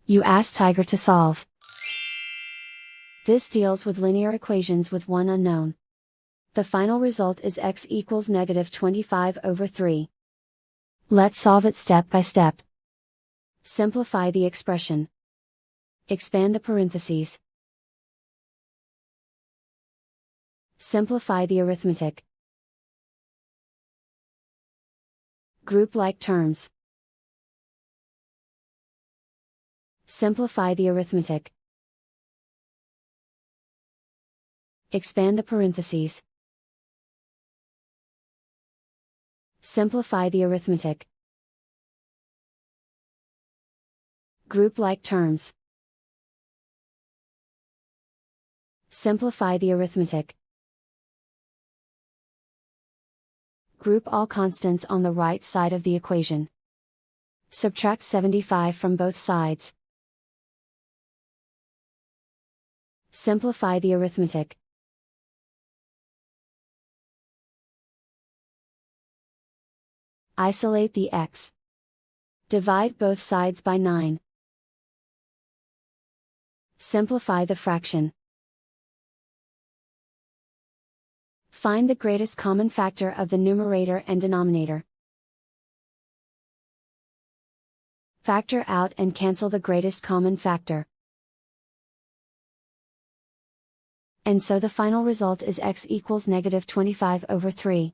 You ask Tiger to solve. This deals with linear equations with one unknown. The final result is x equals -25/3. Let's solve it step by step. Simplify the expression. Expand the parentheses. Simplify the arithmetic. Group like terms. Simplify the arithmetic. Expand the parentheses. Simplify the arithmetic. Group like terms. Simplify the arithmetic. Group all constants on the right side of the equation. Subtract 75 from both sides. Simplify the arithmetic. Isolate the x. Divide both sides by 9. Simplify the fraction. Find the greatest common factor of the numerator and denominator. Factor out and cancel the greatest common factor. And so the final result is x equals -25/3.